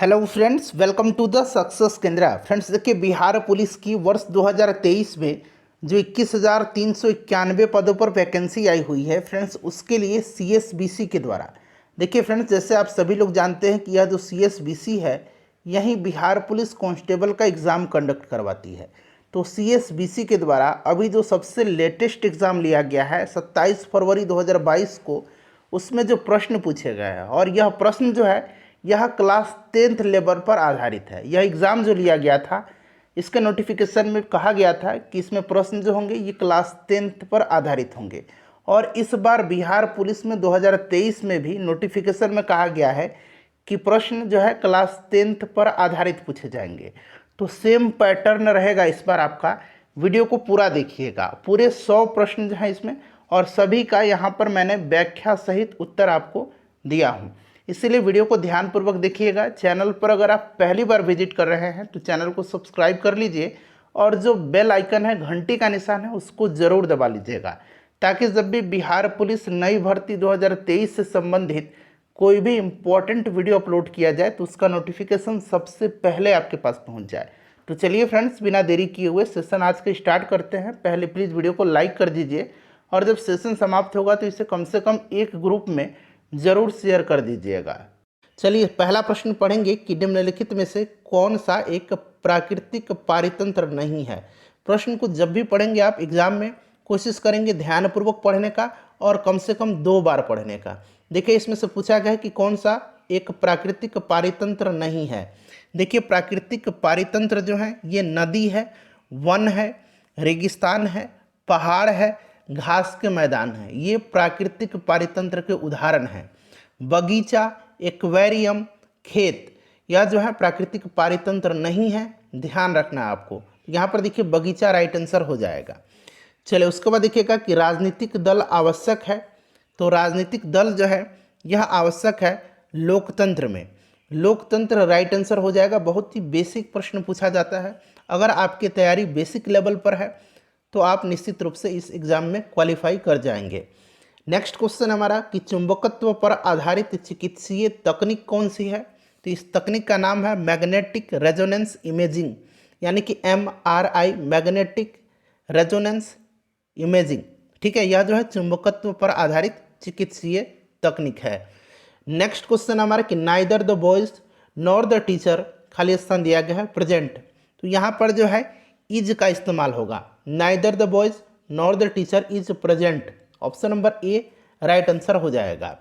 Hello friends, welcome to the success Kendra. Friends देखिए, Bihar police की वर्ष 2023 में जो 21,391 पदों पर वैकेंसी आई हुई है फ्रेंड्स, उसके लिए सीएसबीसी के द्वारा देखिए फ्रेंड्स, जैसे आप सभी लोग जानते हैं कि यह जो सीएसबीसी है यही बिहार पुलिस कांस्टेबल का एग्ज़ाम कंडक्ट करवाती है। तो सीएसबीसी के द्वारा अभी जो सबसे लेटेस्ट एग्ज़ाम लिया गया है 27 फरवरी 2022 को, उसमें जो प्रश्न पूछे गए हैं और यह प्रश्न जो है यह क्लास 10th लेवल पर आधारित है। यह एग्ज़ाम जो लिया गया था इसके नोटिफिकेशन में कहा गया था कि इसमें प्रश्न जो होंगे ये क्लास 10th पर आधारित होंगे। और इस बार बिहार पुलिस में 2023 में भी नोटिफिकेशन में कहा गया है कि प्रश्न जो है क्लास 10th पर आधारित पूछे जाएंगे। तो सेम पैटर्न रहेगा इस बार आपका। वीडियो को पूरा देखिएगा, पूरे 100 प्रश्न जो है इसमें, और सभी का यहाँ पर मैंने व्याख्या सहित उत्तर आपको दिया हूँ, इसीलिए वीडियो को ध्यानपूर्वक देखिएगा। चैनल पर अगर आप पहली बार विजिट कर रहे हैं तो चैनल को सब्सक्राइब कर लीजिए और जो बेल आइकन है, घंटी का निशान है, उसको ज़रूर दबा लीजिएगा, ताकि जब भी बिहार पुलिस नई भर्ती 2023 से संबंधित कोई भी इम्पोर्टेंट वीडियो अपलोड किया जाए तो उसका नोटिफिकेशन सबसे पहले आपके पास पहुंच जाए। तो चलिए फ्रेंड्स, बिना देरी किए हुए सेशन आज के स्टार्ट करते हैं। पहले प्लीज़ वीडियो को लाइक कर दीजिए और जब सेशन समाप्त होगा तो इसे कम से कम एक ग्रुप में ज़रूर शेयर कर दीजिएगा। चलिए पहला प्रश्न पढ़ेंगे कि निम्नलिखित में से कौन सा एक प्राकृतिक पारितंत्र नहीं है। प्रश्न को जब भी पढ़ेंगे आप एग्जाम में कोशिश करेंगे ध्यानपूर्वक पढ़ने का और कम से कम 2 बार पढ़ने का। देखिए इसमें से पूछा गया है कि कौन सा एक प्राकृतिक पारितंत्र नहीं है। देखिए प्राकृतिक पारितंत्र जो है ये नदी है, वन है, रेगिस्तान है, पहाड़ है, घास के मैदान है। ये प्राकृतिक पारितंत्र के उदाहरण हैं। बगीचा, एक्वेरियम, खेत, यह जो है प्राकृतिक पारितंत्र नहीं है, ध्यान रखना है आपको। यहाँ पर देखिए बगीचा राइट आंसर हो जाएगा। चलिए उसके बाद देखिएगा कि राजनीतिक दल आवश्यक है। तो राजनीतिक दल जो है यह आवश्यक है लोकतंत्र में। लोकतंत्र राइट आंसर हो जाएगा। बहुत ही बेसिक प्रश्न पूछा जाता है। अगर आपकी तैयारी बेसिक लेवल पर है तो आप निश्चित रूप से इस एग्ज़ाम में क्वालिफाई कर जाएंगे। नेक्स्ट क्वेश्चन हमारा कि चुंबकत्व पर आधारित चिकित्सीय तकनीक कौन सी है। तो इस तकनीक का नाम है मैग्नेटिक रेजोनेंस इमेजिंग, यानी कि MRI, मैग्नेटिक रेजोनेंस इमेजिंग। ठीक है, यह जो है चुंबकत्व पर आधारित चिकित्सीय तकनीक है। नेक्स्ट क्वेश्चन हमारा कि neither the boys nor the teacher, खाली स्थान दिया गया है प्रेजेंट। तो यहाँ पर जो है इज का इस्तेमाल होगा। Neither the boys nor the teacher is present, option number A right answer हो जाएगा।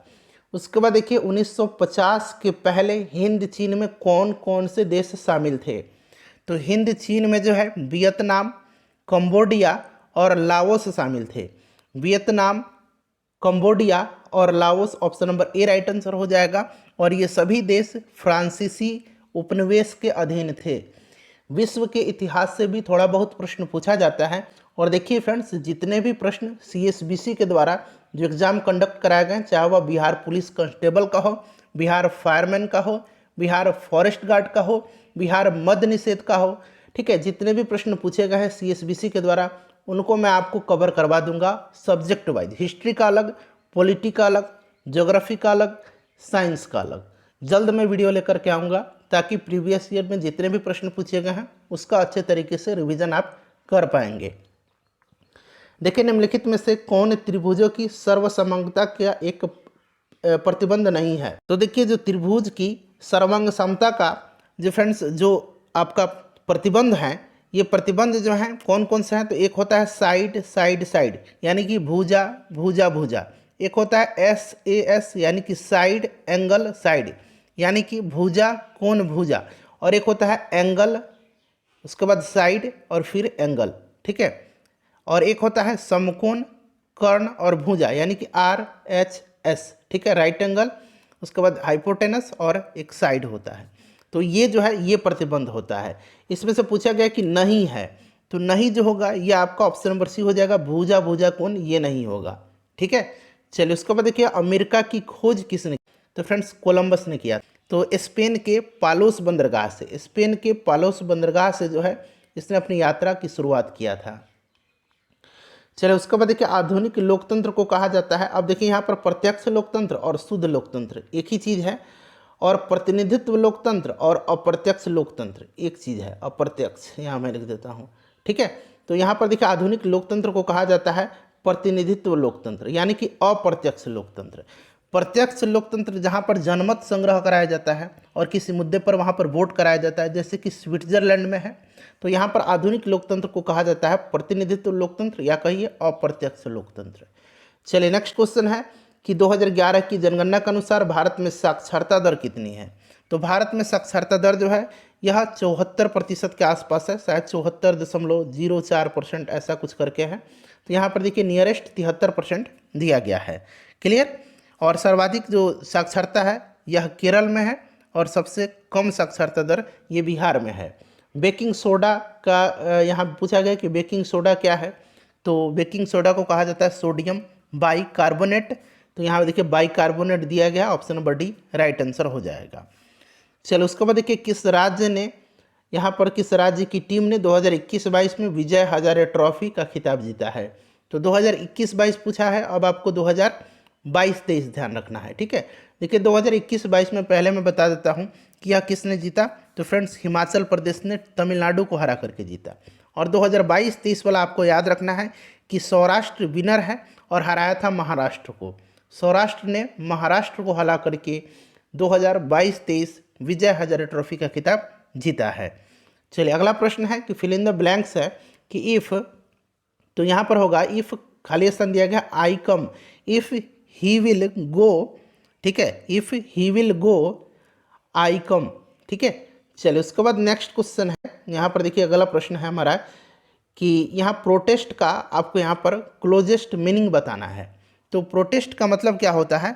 उसके बाद देखिए 1950 के पहले हिंद चीन में कौन कौन से देश शामिल थे। तो हिंद चीन में जो है वियतनाम, कंबोडिया और लाओस शामिल थे। वियतनाम, कंबोडिया और Laos, option number A right answer हो जाएगा। और ये सभी देश फ्रांसीसी उपनिवेश के अधीन थे। विश्व के इतिहास से भी थोड़ा बहुत प्रश्न पूछा जाता है। और देखिए फ्रेंड्स, जितने भी प्रश्न सीएसबीसी के द्वारा जो एग्ज़ाम कंडक्ट कराए गए, चाहे वह बिहार पुलिस कांस्टेबल का हो, बिहार फायरमैन का हो, बिहार फॉरेस्ट गार्ड का हो, बिहार मद्य निषेध का हो, ठीक है, जितने भी प्रश्न पूछे गए हैं सीएसबीसी के द्वारा उनको मैं आपको कवर करवा दूंगा सब्जेक्ट वाइज। हिस्ट्री का अलग, पॉलिटी का अलग, ज्योग्राफी का अलग, साइंस का अलग। जल्द मैं वीडियो लेकर के आऊँगा ताकि प्रीवियस ईयर में जितने भी प्रश्न पूछे गए हैं उसका अच्छे तरीके से रिवीजन आप कर पाएंगे। देखिए निम्नलिखित में से कौन त्रिभुजों की सर्वसमांगता का एक प्रतिबंध नहीं है। तो देखिए जो त्रिभुज की सर्वांग समता का जो फ्रेंड्स जो आपका प्रतिबंध है, ये प्रतिबंध जो है कौन कौन से हैं। तो एक होता है साइड साइड साइड, यानी कि भुजा भुजा भुजा। एक होता है SAS, यानी कि साइड एंगल साइड, यानी कि भुजा कोण भुजा। और एक होता है एंगल, उसके बाद साइड और फिर एंगल, ठीक है। और एक होता है समकोण, कर्ण और भुजा, यानी कि RHS, ठीक है, राइट एंगल, उसके बाद हाइपोटेनस और एक साइड होता है। तो ये जो है ये प्रतिबंध होता है। इसमें से पूछा गया कि नहीं है, तो नहीं जो होगा ये आपका ऑप्शन नंबर सी हो जाएगा, भुजा भुजा कोण, ये नहीं होगा, ठीक है। चलिए उसके बाद देखिए अमेरिका की खोज किसने, तो फ्रेंड्स कोलंबस ने किया। तो स्पेन के पालोस बंदरगाह से, स्पेन के पालोस बंदरगाह से जो है इसने अपनी यात्रा की शुरुआत किया था। चलिए उसके बाद देखिए आधुनिक लोकतंत्र को कहा जाता है। अब देखिए यहाँ पर प्रत्यक्ष लोकतंत्र और शुद्ध लोकतंत्र एक ही चीज़ है। और प्रतिनिधित्व लोकतंत्र और अप्रत्यक्ष लोकतंत्र एक चीज़ है, अप्रत्यक्ष, यहाँ मैं लिख देता हूँ, ठीक है। तो यहाँ पर देखिए आधुनिक लोकतंत्र को कहा जाता है प्रतिनिधित्व लोकतंत्र, यानी कि अप्रत्यक्ष लोकतंत्र। प्रत्यक्ष लोकतंत्र जहाँ पर जनमत संग्रह कराया जाता है और किसी मुद्दे पर वहाँ पर वोट कराया जाता है, जैसे कि स्विट्जरलैंड में है। तो यहाँ पर आधुनिक लोकतंत्र को कहा जाता है प्रतिनिधित्व लोकतंत्र या कहिए अप्रत्यक्ष लोकतंत्र। चलिए नेक्स्ट क्वेश्चन है कि 2011 की जनगणना के अनुसार भारत में साक्षरता दर कितनी है। तो भारत में साक्षरता दर जो है यह 74% के आसपास है, शायद 74.04% ऐसा कुछ करके है। तो यहाँ पर देखिए नियरेस्ट 73% दिया गया है। क्लियर। और सर्वाधिक जो साक्षरता है यह केरल में है और सबसे कम साक्षरता दर ये बिहार में है। बेकिंग सोडा का यहाँ पूछा गया कि बेकिंग सोडा क्या है। तो बेकिंग सोडा को कहा जाता है सोडियम बाइकार्बोनेट। तो यहाँ देखिए बाइकार्बोनेट दिया गया, option number D right answer हो जाएगा। चलो उसके बाद देखिए किस राज्य ने, यहाँ पर किस राज्य की टीम ने 2021-22 में विजय हजारे ट्रॉफी का खिताब जीता है। तो 2021-22 पूछा है, अब आपको 2022-23 ध्यान रखना है, ठीक है। देखिए 2021-22 में पहले मैं बता देता हूँ कि यह किसने जीता। तो फ्रेंड्स हिमाचल प्रदेश ने तमिलनाडु को हरा करके जीता। और 2022-23 वाला आपको याद रखना है कि सौराष्ट्र विनर है और हराया था महाराष्ट्र को। सौराष्ट्र ने महाराष्ट्र को हरा करके 2022-23 विजय हजारे ट्रॉफी का खिताब जीता है। चलिए अगला प्रश्न है कि फिल इन द ब्लैंक्स है कि इफ़, तो यहाँ पर होगा इफ़ खाली स्थान दिया गया आई कम, इफ़ ही विल गो, ठीक है, इफ़ ही विल गो आई कम, ठीक है। चलिए उसके बाद नेक्स्ट क्वेश्चन है, यहाँ पर देखिए अगला प्रश्न है हमारा कि यहाँ प्रोटेस्ट का आपको यहाँ पर क्लोजेस्ट मीनिंग बताना है। तो प्रोटेस्ट का मतलब क्या होता है।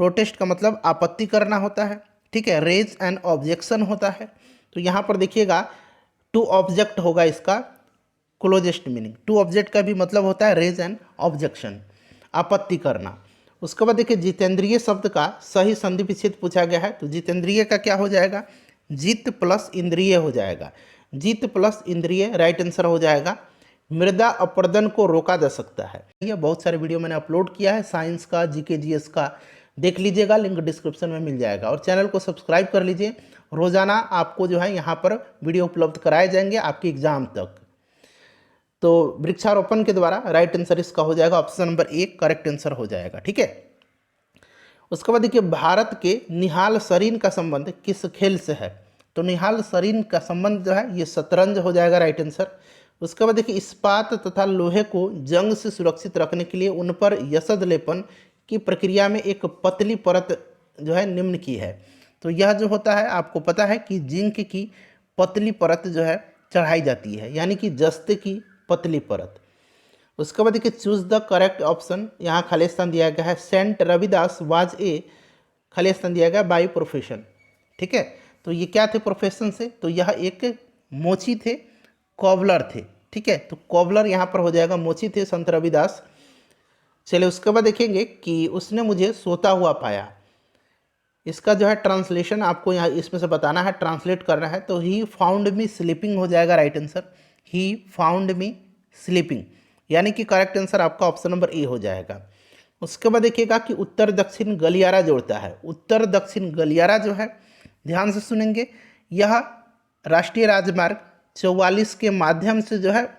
प्रोटेस्ट का मतलब आपत्ति करना होता है, ठीक है। रेज एन ऑब्जेक्शन होता है। तो यहाँ पर देखिएगा टू ऑब्जेक्ट होगा इसका क्लोजेस्ट मीनिंग। टू ऑब्जेक्ट का भी मतलब होता है रेज एन ऑब्जेक्शन, आपत्ति करना। उसके बाद देखिए जितेंद्रिय शब्द का सही संधि विच्छेद पूछा गया है। तो जितेंद्रिय का क्या हो जाएगा, जित प्लस इंद्रिय हो जाएगा। जित प्लस इंद्रिय राइट आंसर हो जाएगा। मृदा अपरदन को रोका जा सकता है। ये बहुत सारे वीडियो मैंने अपलोड किया है, साइंस का, जीके जीएस का, देख लीजिएगा, लिंक डिस्क्रिप्शन में मिल जाएगा। और चैनल को सब्सक्राइब कर लीजिए, रोजाना आपको जो है यहाँ पर वीडियो उपलब्ध कराए जाएंगे आपके एग्जाम तक। तो वृक्षारोपण के द्वारा राइट आंसर इसका हो जाएगा, option number A correct answer हो जाएगा, ठीक है। उसके बाद देखिए भारत के निहाल सरीन का संबंध किस खेल से है। तो निहाल सरीन का संबंध जो है ये शतरंज हो जाएगा, राइट आंसर। उसके बाद देखिए इस्पात तथा लोहे को जंग से सुरक्षित रखने के लिए उन पर यसद लेपन की प्रक्रिया में एक पतली परत जो है निम्न की है। तो यह जो होता है आपको पता है कि जिंक की पतली परत जो है चढ़ाई जाती है, यानी कि जस्ते की पतली परत। उसके बाद देखिए चूज द करेक्ट ऑप्शन, यहाँ खाली स्थान दिया गया है सेंट रविदास वाज ए, खाली स्थान दिया गया बाई प्रोफेशन, ठीक है। तो ये क्या थे प्रोफेशन से, तो यह एक मोची थे, कॉबलर थे, ठीक है। तो कॉबलर यहाँ पर हो जाएगा, मोची थे संत रविदास। चलिए उसके बाद देखेंगे कि उसने मुझे सोता हुआ पाया। इसका जो है ट्रांसलेशन आपको यहाँ इसमें से बताना है, ट्रांसलेट करना है। तो ही फाउंड मी स्लीपिंग हो जाएगा, right answer. He found me sleeping, यानी कि करेक्ट आंसर आपका ऑप्शन नंबर ए हो जाएगा। उसके बाद देखिएगा कि उत्तर दक्षिण गलियारा जोड़ता है। उत्तर दक्षिण गलियारा जो है ध्यान से सुनेंगे, यह राष्ट्रीय राजमार्ग 44 के माध्यम से जो है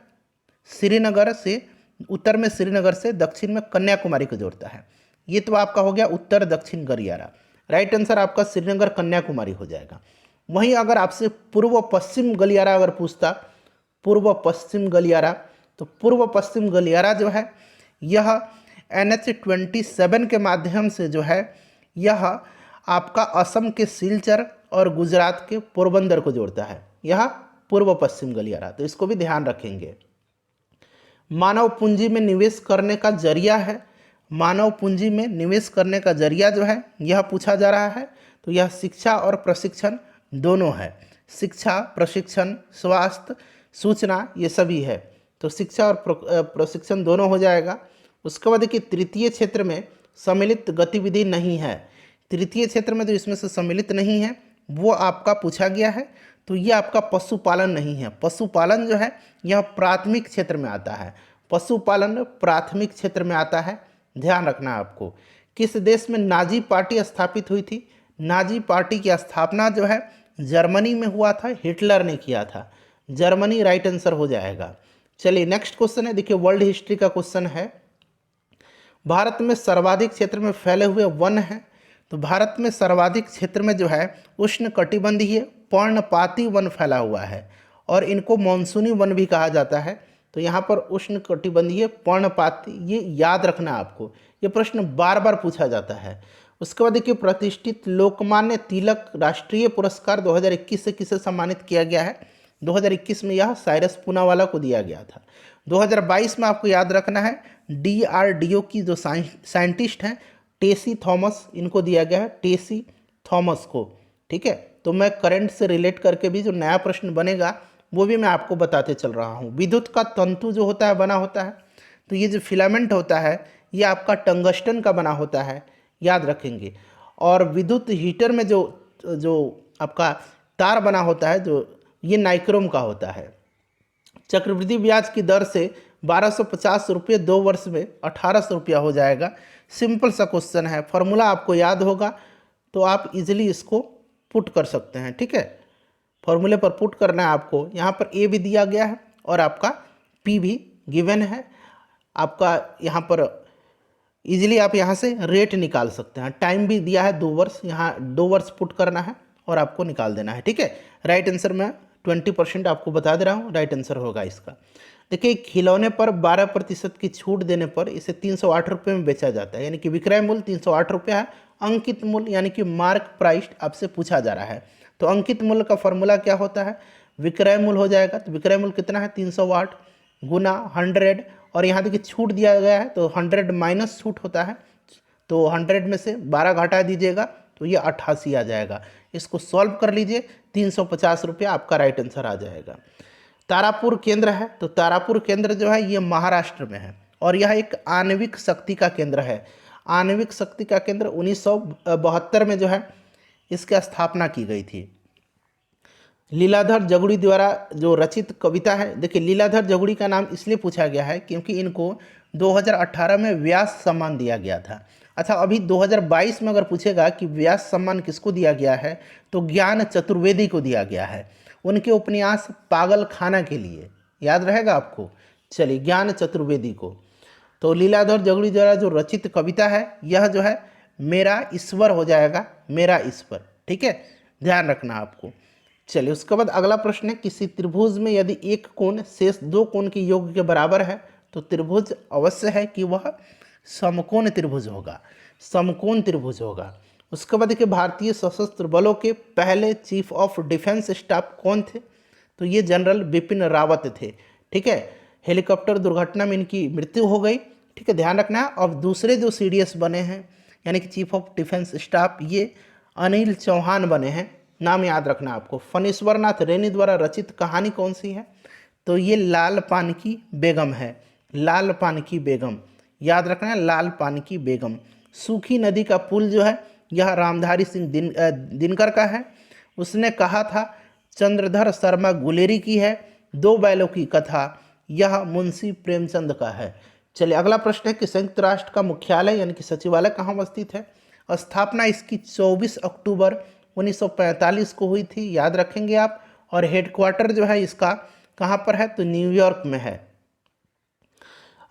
श्रीनगर से, उत्तर में श्रीनगर से दक्षिण में कन्याकुमारी को जोड़ता है। ये तो आपका हो गया उत्तर दक्षिण गलियारा, राइट आंसर आपका श्रीनगर कन्याकुमारी हो जाएगा। वहीं अगर आपसे पूर्व पश्चिम गलियारा अगर पूछता, पूर्व पश्चिम गलियारा, तो पूर्व पश्चिम गलियारा जो है यह NH-27 के माध्यम से जो है यह आपका असम के सिलचर और गुजरात के पोरबंदर को जोड़ता है, यह पूर्व पश्चिम गलियारा। तो इसको भी ध्यान रखेंगे। मानव पूंजी में निवेश करने का जरिया है, मानव पूंजी में निवेश करने का जरिया जो है यह पूछा जा रहा है। तो यह शिक्षा और प्रशिक्षण दोनों है, शिक्षा, प्रशिक्षण, स्वास्थ्य, सूचना, ये सभी है। तो शिक्षा और प्रशिक्षण दोनों हो जाएगा। उसके बाद देखिए तृतीय क्षेत्र में सम्मिलित गतिविधि नहीं है। तृतीय क्षेत्र में जो इसमें से सम्मिलित नहीं है वो आपका पूछा गया है। तो ये आपका पशुपालन नहीं है। पशुपालन जो है यह प्राथमिक क्षेत्र में आता है, पशुपालन प्राथमिक क्षेत्र में आता है, ध्यान रखना है आपको। किस देश में नाजी पार्टी स्थापित हुई थी। नाजी पार्टी की स्थापना जो है जर्मनी में हुआ था, हिटलर ने किया था। जर्मनी राइट आंसर हो जाएगा। चलिए नेक्स्ट क्वेश्चन है, देखिए वर्ल्ड हिस्ट्री का क्वेश्चन है। भारत में सर्वाधिक क्षेत्र में फैले हुए वन हैं। तो भारत में सर्वाधिक क्षेत्र में जो है उष्ण कटिबंधीय पर्णपाती वन फैला हुआ है और इनको मानसूनी वन भी कहा जाता है। तो यहाँ पर उष्ण कटिबंधीय पर्णपाती, ये याद रखना आपको, ये प्रश्न बार बार पूछा जाता है। उसके बाद देखिए प्रतिष्ठित लोकमान्य तिलक राष्ट्रीय पुरस्कार 2021 से किसे सम्मानित किया गया है। 2021 में यह साइरस पूनावाला को दिया गया था। 2022 में आपको याद रखना है DRDO की जो साइंटिस्ट हैं टेसी थॉमस, इनको दिया गया है टेसी थॉमस को। ठीक है, तो मैं करंट से रिलेट करके भी जो नया प्रश्न बनेगा वो भी मैं आपको बताते चल रहा हूँ। विद्युत का तंतु जो होता है बना होता है, तो ये जो फिलामेंट होता है ये आपका टंगस्टन का बना होता है, याद रखेंगे। और विद्युत हीटर में जो जो आपका तार बना होता है, जो ये नाइक्रोम का होता है। चक्रवृद्धि ब्याज की दर से 1250 रुपये 2 वर्ष में 1800 रुपया हो जाएगा। सिंपल सा क्वेश्चन है, फॉर्मूला आपको याद होगा तो आप इजीली इसको पुट कर सकते हैं। ठीक है, फॉर्मूले पर पुट करना है आपको। यहाँ पर ए भी दिया गया है और आपका पी भी गिवन है। आपका यहाँ पर इजीली आप यहाँ से रेट निकाल सकते हैं। टाइम भी दिया है 2 वर्ष, यहाँ 2 वर्ष पुट करना है और आपको निकाल देना है। ठीक है, राइट आंसर मैं 20% आपको बता दे रहा हूँ, राइट आंसर होगा इसका। देखिए खिलौने पर 12% की छूट देने पर इसे 308 रुपये में बेचा जाता है, यानी कि विक्रय मूल्य 308 रुपया है। अंकित मूल्य यानी कि मार्क प्राइस आपसे पूछा जा रहा है, तो अंकित मूल्य का फॉर्मूला क्या होता है, विक्रय मूल्य हो जाएगा। तो विक्रय मूल्य कितना है 308 गुना 100, और यहाँ देखिए छूट दिया गया है तो 100 माइनस छूट होता है, तो 100 में से 12 घटा दीजिएगा तो ये 88 आ जाएगा। इसको सॉल्व कर लीजिए, 350 रुपया आपका राइट आंसर आ जाएगा। तारापुर केंद्र है, तो तारापुर केंद्र जो है ये महाराष्ट्र में है और यह एक आणविक शक्ति का केंद्र है। आणविक शक्ति का केंद्र 1972 में जो है इसकी स्थापना की गई थी। लीलाधर जगुड़ी द्वारा जो रचित कविता है, देखिए लीलाधर जगुड़ी का नाम इसलिए पूछा गया है क्योंकि इनको 2018 में व्यास सम्मान दिया गया था। अच्छा, अभी 2022 में अगर पूछेगा कि व्यास सम्मान किसको दिया गया है, तो ज्ञान चतुर्वेदी को दिया गया है, उनके उपन्यास पागल खाना के लिए, याद रहेगा आपको। चलिए, ज्ञान चतुर्वेदी को। तो लीलाधर जगुड़ी द्वारा जो रचित कविता है यह जो है मेरा ईश्वर हो जाएगा, मेरा ईश्वर। ठीक है, ध्यान रखना आपको। चलिए, उसके बाद अगला प्रश्न है, किसी त्रिभुज में यदि एक कोण शेष 2 कोण के योग के बराबर है तो त्रिभुज अवश्य है कि वह समकोण त्रिभुज होगा, समकोण त्रिभुज होगा। उसके बाद देखिए भारतीय सशस्त्र बलों के पहले चीफ ऑफ डिफेंस स्टाफ कौन थे, तो ये जनरल बिपिन रावत थे। ठीक है, हेलीकॉप्टर दुर्घटना में इनकी मृत्यु हो गई। ठीक है, ध्यान रखना है। अब दूसरे जो CDS बने हैं यानी कि चीफ ऑफ डिफेंस स्टाफ, ये अनिल चौहान बने हैं, नाम याद रखना आपको। फणीश्वरनाथ रेनी द्वारा रचित कहानी कौन सी है, तो ये लाल पान की बेगम है, लाल पान की बेगम, याद रखना है, लाल पान की बेगम। सूखी नदी का पुल जो है यह रामधारी सिंह दिनकर का है। उसने कहा था चंद्रधर शर्मा गुलेरी की है। 2 बैलों की कथा, यह मुंशी प्रेमचंद का है। चलिए, अगला प्रश्न है कि संयुक्त राष्ट्र का मुख्यालय यानी कि सचिवालय कहाँ अवस्थित है। स्थापना इसकी 24 अक्टूबर 1945 को हुई थी, याद रखेंगे आप। और हेडक्वार्टर जो है इसका कहाँ पर है, तो न्यूयॉर्क में है।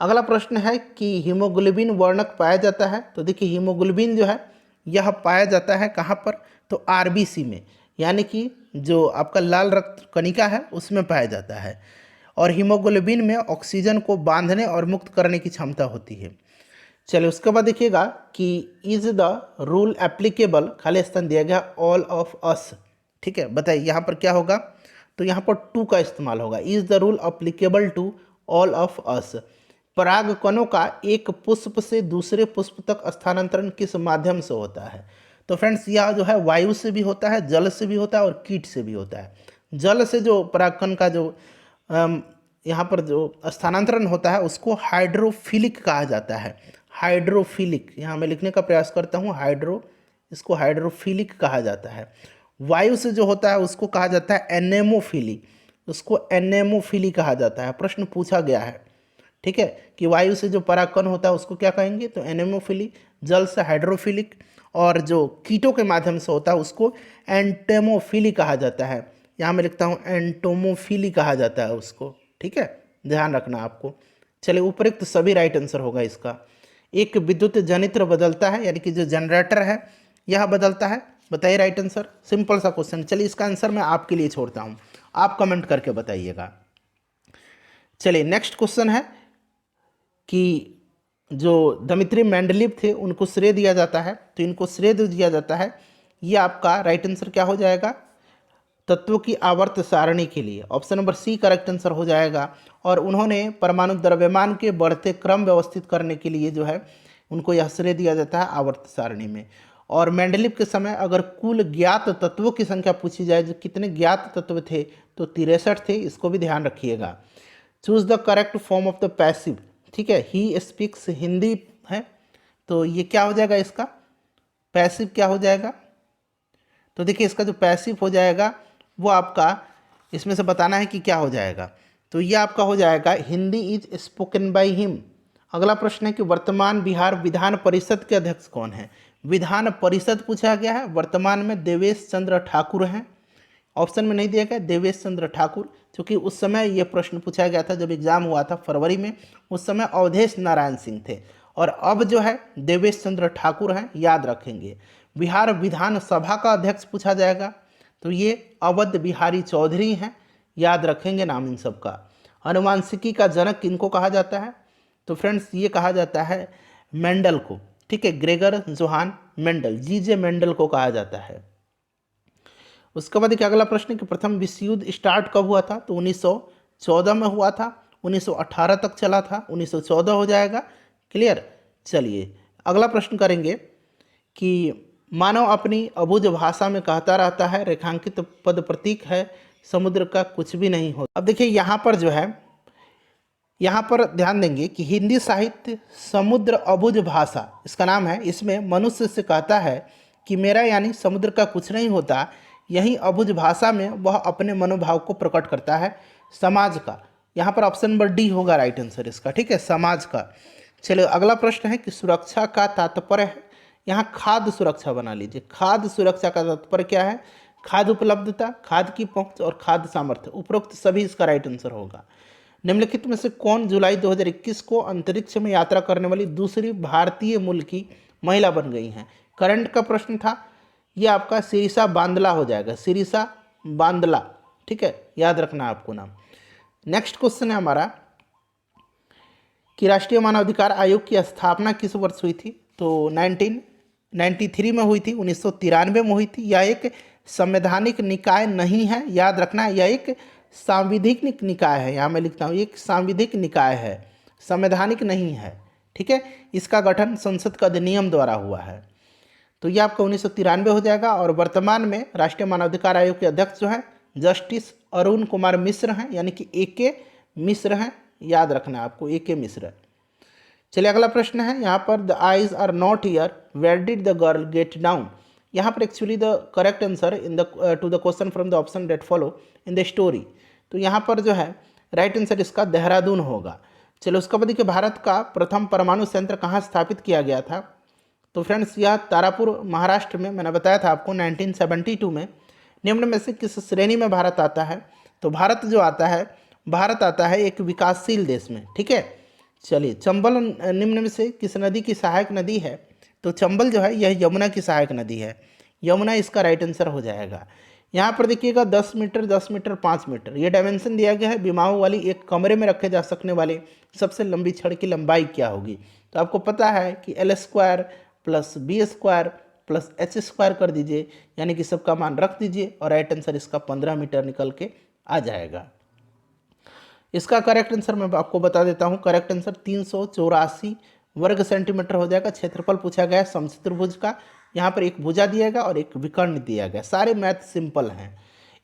अगला प्रश्न है कि हीमोग्लोबिन वर्णक पाया जाता है, तो देखिए हीमोग्लोबिन जो है यह पाया जाता है कहाँ पर, तो RBC में, यानी कि जो आपका लाल रक्त कणिका है उसमें पाया जाता है। और हीमोग्लोबिन में ऑक्सीजन को बांधने और मुक्त करने की क्षमता होती है। चलिए, उसके बाद देखिएगा कि इज द रूल एप्लीकेबल, खाली स्थान दिया गया ऑल ऑफ अस। ठीक है, बताइए यहाँ पर क्या होगा, तो यहाँ पर टू का इस्तेमाल होगा। Is the rule applicable to all of us. परागकणों का एक पुष्प से दूसरे पुष्प तक स्थानांतरण किस माध्यम से होता है, तो फ्रेंड्स यह जो है वायु से भी होता है, जल से भी होता है और कीट से भी होता है। जल से जो परागकण का जो यहाँ पर जो स्थानांतरण होता है उसको हाइड्रोफिलिक कहा जाता है, हाइड्रोफिलिक। यहाँ मैं लिखने का प्रयास करता हूँ इसको हाइड्रोफिलिक कहा जाता है। वायु से जो होता है उसको कहा जाता है एनेमोफिली, उसको एनेमोफिली कहा जाता है। प्रश्न पूछा गया है, ठीक है, कि वायु से जो परागकण होता है उसको क्या कहेंगे, तो एनेमोफिली। जल से हाइड्रोफिलिक और जो कीटों के माध्यम से होता है उसको एंटेमोफिली कहा जाता है। यहाँ मैं लिखता हूँ एंटोमोफिली कहा जाता है उसको, ठीक है, ध्यान रखना आपको। चलिए, उपयुक्त सभी राइट आंसर होगा इसका। एक विद्युत जनित्र बदलता है, यानी कि जो जनरेटर है यह बदलता है। बताइए राइट आंसर। सिंपल सा क्वेश्चन। चलिए, इसका आंसर मैं आपके लिए छोड़ता हूँ, आप कमेंट करके बताइएगा। चलिए, नेक्स्ट क्वेश्चन है कि जो दमित्री मेंडलीव थे उनको श्रेय दिया जाता है, तो इनको श्रेय दिया जाता है। ये आपका राइट आंसर क्या हो जाएगा? तत्वों की आवर्त सारणी के लिए option number C correct answer हो जाएगा। और उन्होंने परमाणु द्रव्यमान के बढ़ते क्रम व्यवस्थित करने के लिए जो है उनको यह श्रेय दिया जाता है आवर्त सारणी में। और मेंडलीव के समय अगर कुल ज्ञात तत्वों की संख्या पूछी जाए, जो कितने ज्ञात तत्व थे, तो 63 थे। इसको भी ध्यान रखिएगा। Choose the correct form of the passive, ठीक है, ही स्पीक्स हिंदी है, तो ये क्या हो जाएगा? इसका पैसिव क्या हो जाएगा? तो देखिए, इसका जो पैसिव हो जाएगा वो आपका इसमें से बताना है कि क्या हो जाएगा। तो ये आपका हो जाएगा Hindi is spoken by him. अगला प्रश्न है कि वर्तमान बिहार विधान परिषद के अध्यक्ष कौन है? विधान परिषद पूछा गया है। वर्तमान में देवेश चंद्र ठाकुर हैं। ऑप्शन में नहीं दिया गया देवेश चंद्र ठाकुर, क्योंकि उस समय ये प्रश्न पूछा गया था जब एग्जाम हुआ था फरवरी में, उस समय अवधेश नारायण सिंह थे। और अब जो है देवेश चंद्र ठाकुर हैं, याद रखेंगे। बिहार विधानसभा का अध्यक्ष पूछा जाएगा, तो ये अवध बिहारी चौधरी हैं, याद रखेंगे नाम इन सब का। अनुवांशिकी का जनक किनको कहा जाता है? तो फ्रेंड्स, ये कहा जाता है मेंडल को, ठीक है, ग्रेगर जोहान मेंडल, जीजे मेंडल को कहा जाता है। उसके बाद एक अगला प्रश्न कि प्रथम विश्व युद्ध स्टार्ट कब हुआ था? तो 1914 में हुआ था, 1918 तक चला था, 1914 हो जाएगा। क्लियर। चलिए, अगला प्रश्न करेंगे कि मानव अपनी अबुझ भाषा में कहता रहता है, रेखांकित पद प्रतीक है, समुद्र का कुछ भी नहीं होता। अब देखिए, यहाँ पर जो है, यहाँ पर ध्यान देंगे कि हिंदी साहित्य समुद्र अबुझ भाषा इसका नाम है। इसमें मनुष्य से कहता है कि मेरा यानी समुद्र का कुछ नहीं होता। यही अबुझ भाषा में वह अपने मनोभाव को प्रकट करता है, समाज का। यहाँ पर ऑप्शन नंबर डी होगा राइट आंसर इसका, ठीक है, समाज का। चलिए, अगला प्रश्न है कि सुरक्षा का तात्पर्य है, यहाँ खाद्य सुरक्षा बना लीजिए। खाद्य सुरक्षा का तात्पर्य क्या है? खाद्य उपलब्धता, खाद्य की पहुंच और खाद्य सामर्थ्य। उपरोक्त सभी इसका राइट आंसर होगा। निम्नलिखित में से कौन जुलाई 2021 को अंतरिक्ष में यात्रा करने वाली दूसरी भारतीय मूल की महिला बन गई हैं? करंट का प्रश्न था, ये आपका सिरिसा बांदला हो जाएगा, सिरिसा बांदला, ठीक है, याद रखना आपको नाम। नेक्स्ट क्वेश्चन है हमारा कि राष्ट्रीय मानवाधिकार आयोग की स्थापना किस वर्ष हुई थी? तो 1993 में हुई थी, 1993 में हुई थी। यह एक संवैधानिक निकाय नहीं है, याद रखना, यह एक सांविधिक निकाय है। यहाँ मैं लिखता हूँ एक सांविधिक निकाय है, संवैधानिक नहीं है, ठीक है। इसका गठन संसद का अधिनियम द्वारा हुआ है। तो ये आपका 1993 हो जाएगा। और वर्तमान में राष्ट्रीय मानवाधिकार आयोग के अध्यक्ष जो हैं जस्टिस अरुण कुमार मिश्र हैं, यानी कि AK मिश्र हैं, याद रखना है आपको, AK मिश्र। चलिए, अगला प्रश्न है यहाँ पर the eyes are not here, where did the girl get down? यहाँ पर actually the correct answer in the to the question from the option that follow in the story. तो यहाँ पर जो है राइट आंसर इसका देहरादून होगा। चलो, उसके बाद देखिए, भारत का प्रथम परमाणु संयंत्र कहाँ स्थापित किया गया था? तो फ्रेंड्स, यह तारापुर महाराष्ट्र में, मैंने बताया था आपको 1972 में। निम्न में से किस श्रेणी में भारत आता है? तो भारत जो आता है, भारत आता है एक विकासशील देश में, ठीक है। चलिए, चंबल निम्न में से किस नदी की सहायक नदी है? तो चंबल जो है यह यमुना की सहायक नदी है, यमुना इसका राइट आंसर हो जाएगा। यहाँ पर देखिएगा 10 मीटर, 10 मीटर, 5 मीटर ये डायमेंशन दिया गया है। विमाओं वाली एक कमरे में रखे जा सकने वाले सबसे लंबी छड़ की लंबाई क्या होगी? तो आपको पता है कि L² + B² + H² कर दीजिए, यानी कि सबका मान रख दीजिए और राइट आंसर इसका 15 मीटर निकल के आ जाएगा। इसका करेक्ट आंसर मैं आपको बता देता हूँ। करेक्ट आंसर 384 वर्ग सेंटीमीटर हो जाएगा। क्षेत्रफल पूछा गया है समचतुर्भुज का, यहाँ पर एक भुजा दिया गया और एक विकर्ण दिया गया। सारे मैथ सिंपल हैं।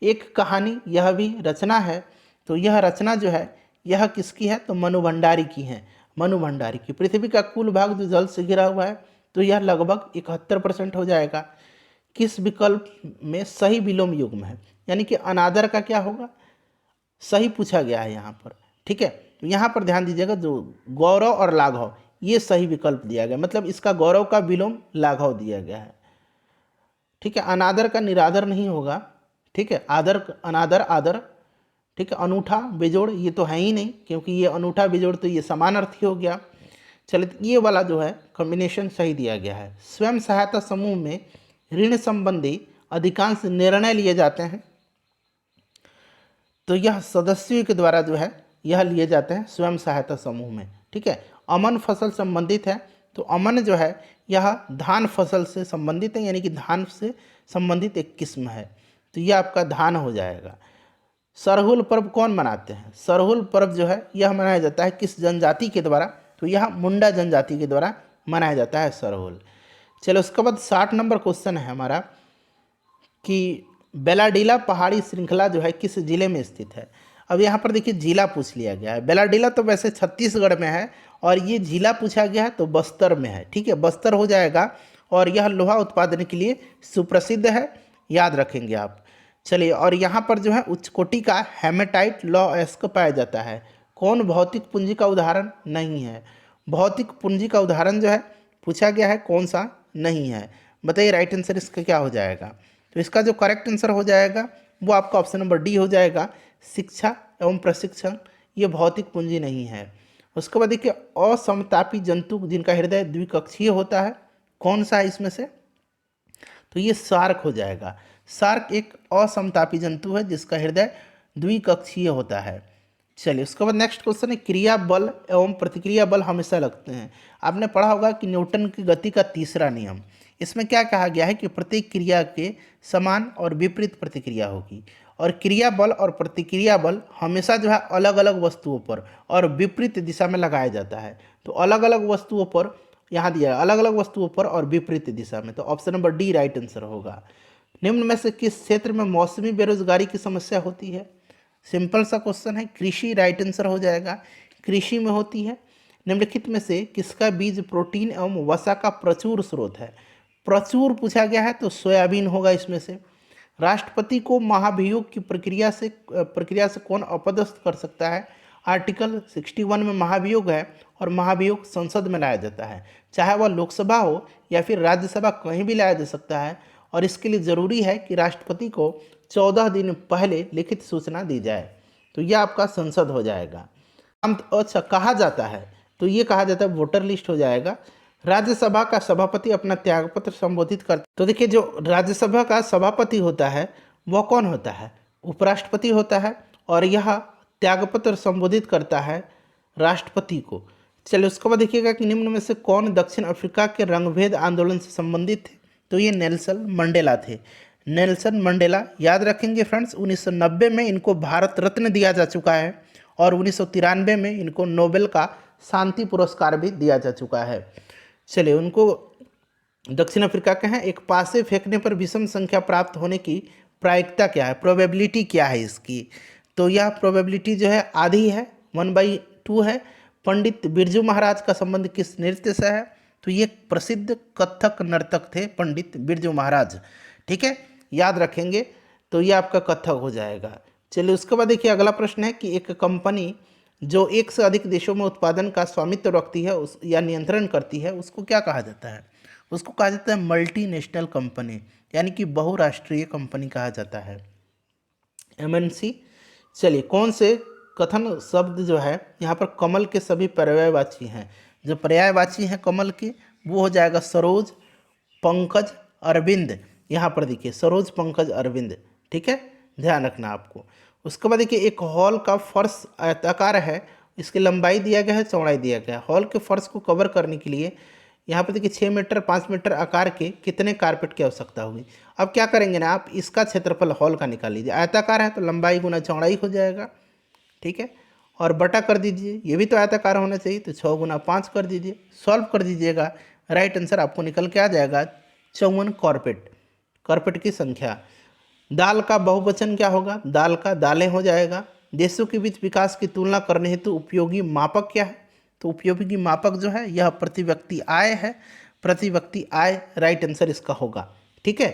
एक कहानी, यह भी रचना है। तो यह रचना जो है यह किसकी है? तो मनु भंडारी की है, मनु भंडारी की। पृथ्वी का कुल भाग जो जल से घिरा हुआ है, तो यह लगभग 71% हो जाएगा। किस विकल्प में सही विलोम युग्म है? यानी कि अनादर का क्या होगा? सही पूछा गया है यहाँ पर, ठीक है। तो यहाँ पर ध्यान दीजिएगा, जो गौरव और लाघव ये सही विकल्प दिया गया, मतलब इसका गौरव का विलोम लाघव दिया गया है। ठीक है। अनादर का निरादर नहीं होगा, ठीक है। आदर अनादर आदर, ठीक है। अनूठा बेजोड़ ये तो है ही नहीं, क्योंकि ये अनूठा बेजोड़ तो ये समानार्थी हो गया। चलिए तो ये वाला जो है कॉम्बिनेशन सही दिया गया है। स्वयं सहायता समूह में ऋण संबंधी अधिकांश निर्णय लिए जाते हैं, तो यह सदस्यों के द्वारा जो है यह लिए जाते हैं स्वयं सहायता समूह में, ठीक है। अमन फसल संबंधित है, तो अमन जो है यह धान फसल से संबंधित है, यानी कि धान से संबंधित एक किस्म है, तो यह आपका धान हो जाएगा। सरहुल पर्व कौन मनाते हैं? सरहुल पर्व जो है यह मनाया जाता है किस जनजाति के द्वारा? तो यह मुंडा जनजाति के द्वारा मनाया जाता है सरहुल। चलो उसके बाद 60 नंबर क्वेश्चन है हमारा कि बेलाडीला पहाड़ी श्रृंखला जो है किस जिले में स्थित है? अब यहाँ पर देखिए जिला पूछ लिया गया है। बेलाडीला तो वैसे छत्तीसगढ़ में है और ये जिला पूछा गया है तो बस्तर में है, ठीक है, बस्तर हो जाएगा। और यह लोहा उत्पादन के लिए सुप्रसिद्ध है, याद रखेंगे आप। चलिए, और यहाँ पर जो है उच्च कोटि का हेमेटाइट लॉ-एस्क पाया जाता है। कौन भौतिक पूंजी का उदाहरण नहीं है? भौतिक पूंजी का उदाहरण जो है पूछा गया है, कौन सा नहीं है? बताइए राइट आंसर इसका क्या हो जाएगा? तो इसका जो करेक्ट आंसर हो जाएगा वो आपका ऑप्शन नंबर डी हो जाएगा, शिक्षा एवं प्रशिक्षण। ये भौतिक पूंजी नहीं है। उसके बाद देखिए असमतापी जंतु जिनका हृदय द्विकक्षीय होता है, कौन सा है इसमें से? तो ये शार्क हो जाएगा। शार्क एक असमतापी जंतु है जिसका हृदय द्विकक्षीय होता है। चलिए उसके बाद नेक्स्ट क्वेश्चन है, क्रिया बल एवं प्रतिक्रिया बल हमेशा लगते हैं। आपने पढ़ा होगा कि न्यूटन की गति का तीसरा नियम, इसमें क्या कहा गया है कि प्रत्येक क्रिया के समान और विपरीत प्रतिक्रिया होगी, और क्रिया बल और प्रतिक्रिया बल हमेशा जो है अलग अलग वस्तुओं पर और विपरीत दिशा में लगाया जाता है। तो अलग अलग वस्तुओं पर यहाँ दिया है, अलग अलग वस्तुओं पर और विपरीत दिशा में, तो option number D right answer होगा। निम्न में से किस क्षेत्र में मौसमी बेरोजगारी की समस्या होती है? सिंपल सा क्वेश्चन है, कृषि राइट आंसर हो जाएगा, कृषि में होती है। निम्नलिखित में से किसका बीज प्रोटीन एवं वसा का प्रचुर स्रोत है? प्रचुर पूछा गया है तो सोयाबीन होगा इसमें से। राष्ट्रपति को महाभियोग की प्रक्रिया से कौन अपदस्थ कर सकता है? आर्टिकल 61 में महाभियोग है और महाभियोग संसद में लाया जाता है, चाहे वह लोकसभा हो या फिर राज्यसभा, कहीं भी लाया जा सकता है। और इसके लिए ज़रूरी है कि राष्ट्रपति को 14 दिन पहले लिखित सूचना दी जाए, तो यह आपका संसद हो जाएगा। अच्छा, कहा जाता है, तो ये कहा जाता है वोटर लिस्ट हो जाएगा। राज्यसभा का सभापति अपना त्यागपत्र संबोधित करता, तो देखिए जो राज्यसभा का सभापति होता है वह कौन होता है? उपराष्ट्रपति होता है, और यह त्यागपत्र संबोधित करता है राष्ट्रपति को। चलिए उसके बाद देखिएगा कि निम्न में से कौन दक्षिण अफ्रीका के रंगभेद आंदोलन से संबंधित थे? तो ये नेल्सन मंडेला थे। नेल्सन मंडेला, याद रखेंगे फ्रेंड्स, 1990 में इनको भारत रत्न दिया जा चुका है और 1993 में इनको नोबेल का शांति पुरस्कार भी दिया जा चुका है। चलिए, उनको दक्षिण अफ्रीका के हैं। एक पासे फेंकने पर विषम संख्या प्राप्त होने की प्रायिकता क्या है? प्रोबेबिलिटी क्या है इसकी? तो यह प्रोबेबिलिटी जो है आधी है, 1/2 है। पंडित बिरजू महाराज का संबंध किस नृत्य से है? तो ये प्रसिद्ध कथक नर्तक थे पंडित बिरजू महाराज, ठीक है, याद रखेंगे। तो ये आपका कथक हो जाएगा। चलिए उसके बाद देखिए अगला प्रश्न है कि एक कंपनी जो एक से अधिक देशों में उत्पादन का स्वामित्व रखती है उस या नियंत्रण करती है, उसको क्या कहा जाता है? उसको कहा जाता है मल्टीनेशनल कंपनी, यानी कि बहुराष्ट्रीय कंपनी कहा जाता है, MNC। चलिए, कौन से कथन शब्द जो है यहाँ पर कमल के सभी पर्यायवाची हैं? जो पर्यायवाची हैं कमल के वो हो जाएगा सरोज, पंकज, अरविंद। यहाँ पर देखिए सरोज, पंकज, अरविंद, ठीक है, ध्यान रखना आपको। उसके बाद देखिए एक हॉल का फर्श आयताकार है, इसकी लंबाई दिया गया है, चौड़ाई दिया गया है। हॉल के फर्श को कवर करने के लिए यहाँ पर देखिए 6 मीटर 5 मीटर आकार के कितने कारपेट की आवश्यकता होगी? अब क्या करेंगे ना, आप इसका क्षेत्रफल हॉल का निकाल लीजिए। आयताकार है तो लंबाई गुना चौड़ाई हो जाएगा, ठीक है, और बटा कर दीजिए, ये भी तो आयताकार होना चाहिए, तो 6 गुना 5 कर दीजिए, सॉल्व कर दीजिएगा। राइट आंसर आपको निकल के आ जाएगा 54 कारपेट की संख्या। दाल का बहुवचन क्या होगा? दाल का दालें हो जाएगा। देशों के बीच विकास की तुलना करने हेतु उपयोगी मापक क्या है? तो उपयोगी मापक जो है यह प्रति व्यक्ति आय है, प्रति व्यक्ति आय राइट आंसर इसका होगा, ठीक है।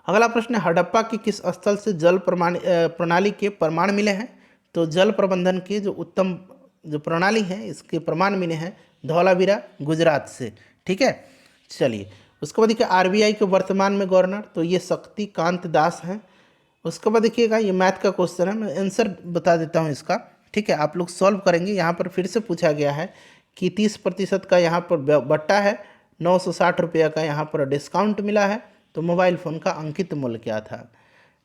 अगला प्रश्न है, हड़प्पा के किस स्थल से जल प्रणाली के प्रमाण मिले हैं? तो जल प्रबंधन की जो उत्तम जो प्रणाली है इसके प्रमाण मिले हैं धौलावीरा, गुजरात से, ठीक है। चलिए उसके बाद देखिए आरबीआई के वर्तमान में गवर्नर, तो ये शक्तिकांत दास हैं। उसके बाद देखिएगा ये मैथ का क्वेश्चन है, मैं आंसर बता देता हूँ इसका, ठीक है, आप लोग सॉल्व करेंगे। यहाँ पर फिर से पूछा गया है कि 30% का यहाँ पर बट्टा है, 960 रुपये का यहाँ पर डिस्काउंट मिला है, तो मोबाइल फ़ोन का अंकित मूल्य क्या था,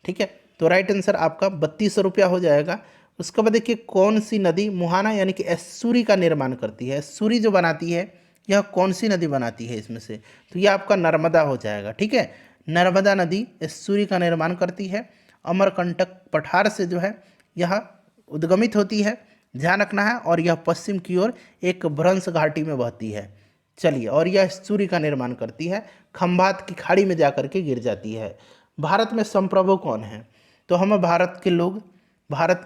ठीक है। तो राइट आंसर आपका 3200 रुपया हो जाएगा। उसके बाद देखिए कौन सी नदी मुहाना यानी कि एस्चुरी का निर्माण करती है, एस्चुरी जो बनाती है यह कौन सी नदी बनाती है इसमें से, तो यह आपका नर्मदा हो जाएगा, ठीक है। नर्मदा नदी एस्चुरी का निर्माण करती है, अमरकंटक पठार से जो है यह उद्गमित होती है, ध्यान रखना है, और यह पश्चिम की ओर एक भ्रंश घाटी में बहती है। चलिए, और यह एस्चुरी का निर्माण करती है, खंभात की खाड़ी में जाकर के गिर जाती है। भारत में संप्रभु कौन है, तो हम भारत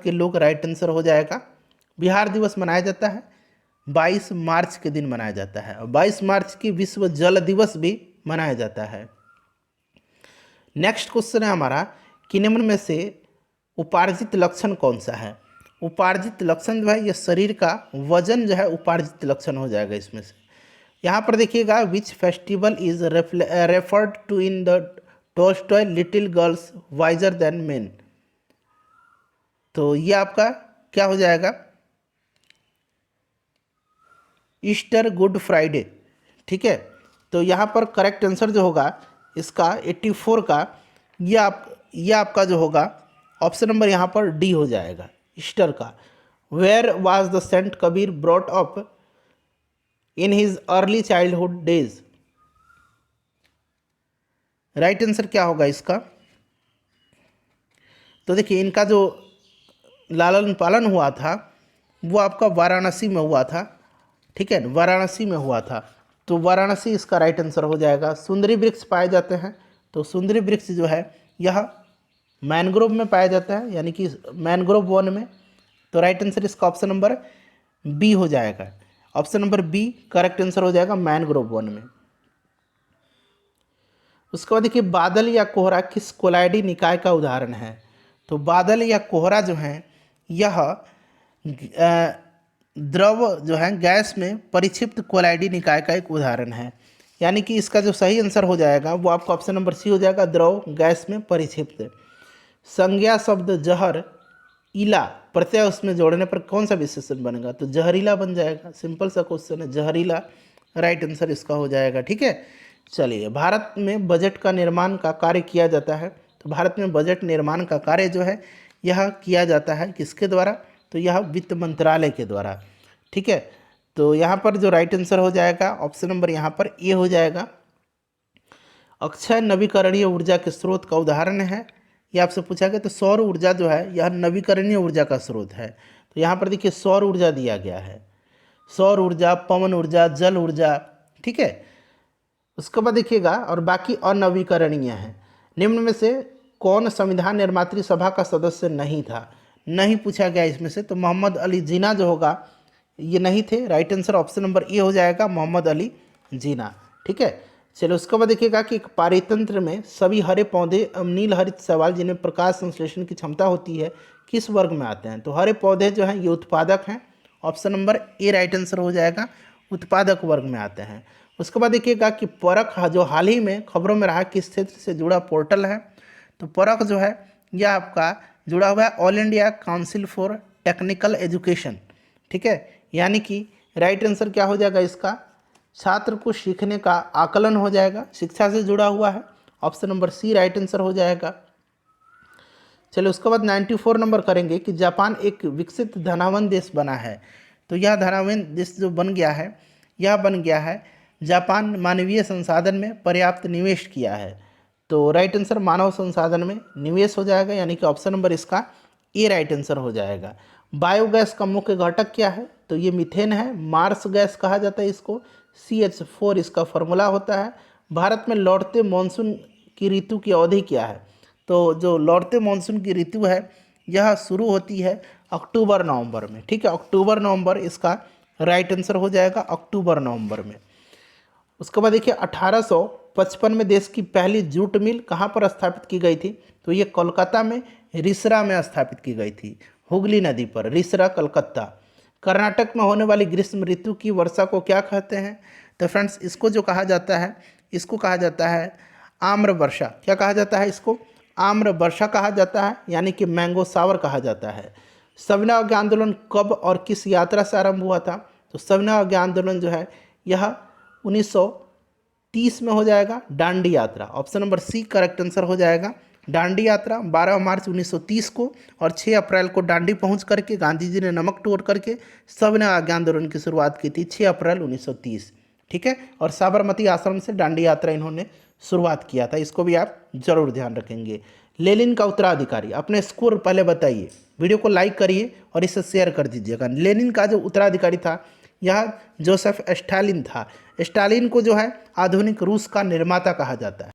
के लोग राइट आंसर हो जाएगा। बिहार दिवस मनाया जाता है 22 मार्च के दिन मनाया जाता है, और 22 मार्च की विश्व जल दिवस भी मनाया जाता है। नेक्स्ट क्वेश्चन है हमारा कि निम्न में से उपार्जित लक्षण कौन सा है। उपार्जित लक्षण जो है ये शरीर का वजन जो है उपार्जित लक्षण हो जाएगा इसमें से। यहाँ पर देखिएगा which festival is referred to in the Tolstoy little girls wiser than men, तो ये आपका क्या हो जाएगा, ईस्टर गुड फ्राइडे, ठीक है। तो यहाँ पर करेक्ट आंसर जो होगा इसका 84 का ये आपका जो होगा ऑप्शन नंबर यहाँ पर डी हो जाएगा, ईस्टर का। Where was the saint Kabir brought up in his early childhood days, right answer क्या होगा इसका, तो देखिए इनका जो लालन पालन हुआ था वो आपका वाराणसी में हुआ था, ठीक है, वाराणसी में हुआ था, तो वाराणसी इसका राइट आंसर हो जाएगा। सुंदरी वृक्ष पाए जाते हैं, तो सुंदरी वृक्ष जो है यह मैनग्रोव में पाया जाता है, यानी कि मैनग्रोव वन में, तो राइट आंसर इसका ऑप्शन नंबर बी हो जाएगा। Option number B correct answer हो जाएगा मैनग्रोव वन में। उसके बाद देखिए बादल या कोहरा किस कोलाइडी निकाय का उदाहरण है, तो बादल या कोहरा जो है यह द्रव जो है गैस में परिक्षिप्त कोलाइडी निकाय का एक उदाहरण है, यानी कि इसका जो सही आंसर हो जाएगा वो आपका ऑप्शन नंबर सी हो जाएगा, द्रव गैस में परिक्षिप्त। संज्ञा शब्द जहर इला प्रत्यय उसमें जोड़ने पर कौन सा विशेषण बनेगा, तो जहरीला बन जाएगा, सिंपल सा क्वेश्चन है, जहरीला राइट आंसर इसका हो जाएगा, ठीक है। चलिए, भारत में बजट का निर्माण का कार्य किया जाता है, तो भारत में बजट निर्माण का कार्य जो है यह किया जाता है किसके द्वारा, तो यह वित्त मंत्रालय के द्वारा, ठीक है। तो यहाँ पर जो राइट आंसर हो जाएगा ऑप्शन नंबर यहाँ पर ए हो जाएगा। अक्षय नवीकरणीय ऊर्जा के स्रोत का उदाहरण है, ये आपसे पूछा गया, तो सौर ऊर्जा जो है यह नवीकरणीय ऊर्जा का स्रोत है, तो यहाँ पर देखिए सौर ऊर्जा दिया गया है, सौर ऊर्जा, पवन ऊर्जा, जल ऊर्जा, ठीक है। उसके बाद देखिएगा और बाकी अनवीकरणीय है। निम्न में से कौन संविधान निर्मात्री सभा का सदस्य नहीं था, नहीं पूछा गया इसमें से, तो मोहम्मद अली जिन्ना जो होगा ये नहीं थे, right answer option number A हो जाएगा, मोहम्मद अली जिन्ना, ठीक है। चलो उसके बाद देखिएगा कि पारितंत्र में सभी हरे पौधे नील हरित शैवाल जिनमें प्रकाश संश्लेषण की क्षमता होती है किस वर्ग में आते हैं, तो हरे पौधे जो हैं ये उत्पादक हैं, option number A right answer हो जाएगा, उत्पादक वर्ग में आते हैं। उसके बाद देखिएगा कि परख जो हाल ही में खबरों में रहा किस क्षेत्र से जुड़ा पोर्टल है, तो परख जो है यह आपका जुड़ा हुआ है all India council for technical education, ठीक है, यानी कि राइट आंसर क्या हो जाएगा इसका, छात्र को सीखने का आकलन हो जाएगा, शिक्षा से जुड़ा हुआ है, option number C right answer हो जाएगा। चलिए उसके बाद 94 नंबर करेंगे कि जापान एक विकसित धनावन देश बना है, तो यह धनावन देश जो बन गया है यह बन गया है जापान मानवीय संसाधन में पर्याप्त निवेश किया है, तो राइट आंसर मानव संसाधन में निवेश हो जाएगा, यानी कि ऑप्शन नंबर इसका ए राइट आंसर हो जाएगा। बायोगैस का मुख्य घटक क्या है, तो ये मीथेन है, मार्स गैस कहा जाता है इसको, CH4 इसका फॉर्मूला होता है। भारत में लौटते मानसून की ऋतु की अवधि क्या है, तो जो लौटते मानसून की ऋतु है यह शुरू होती है अक्टूबर नवंबर में, ठीक है, अक्टूबर नवंबर इसका राइट आंसर हो जाएगा, अक्टूबर नवंबर में। उसके बाद देखिए 1855 में देश की पहली जूट मिल कहाँ पर स्थापित की गई थी, तो ये कोलकाता में रिसरा में स्थापित की गई थी, हुगली नदी पर, रिसरा कलकत्ता। कर्नाटक में होने वाली ग्रीष्म ऋतु की वर्षा को क्या कहते हैं, तो फ्रेंड्स इसको जो कहा जाता है इसको कहा जाता है आम्र वर्षा। क्या कहा जाता है इसको? आम्र वर्षा कहा जाता है, यानी कि मैंगो सावर कहा जाता है। सविनय अवज्ञा आंदोलन कब और किस यात्रा से आरंभ हुआ था? तो सविनय अवज्ञा आंदोलन जो है यह 1930 में हो जाएगा, दांडी यात्रा। Option number C correct answer हो जाएगा। दांडी यात्रा 12 मार्च 1930 को और 6 अप्रैल को दांडी पहुंच करके गांधी जी ने नमक तोड़ करके सविनय अवज्ञा आंदोलन की शुरुआत की थी 6 अप्रैल 1930। ठीक है, और साबरमती आश्रम से दांडी यात्रा इन्होंने शुरुआत किया था, इसको भी आप जरूर ध्यान रखेंगे। लेनिन का उत्तराधिकारी, अपने स्कोर पहले बताइए, वीडियो को लाइक करिए और इसे शेयर कर दीजिएगा। लेनिन का जो उत्तराधिकारी था यह जोसेफ स्टालिन था। स्टालिन को जो है आधुनिक रूस का निर्माता कहा जाता है।